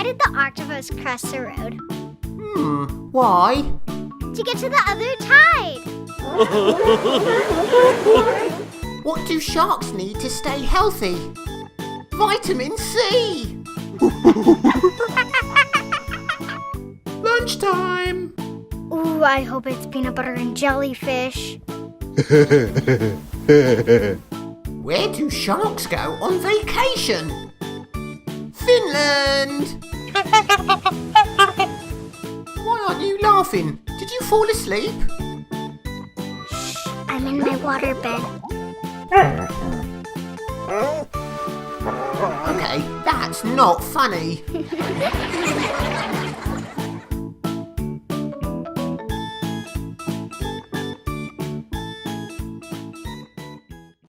did the octopus cross the road? Why? To get to the other tide. What do sharks need to stay healthy? Vitamin C! Lunchtime! Ooh, I hope it's peanut butter and jellyfish. Where do sharks go on vacation? Finland! Why aren't you laughing? Did you fall asleep? Shh, I'm in my water bed. Okay, that's not funny.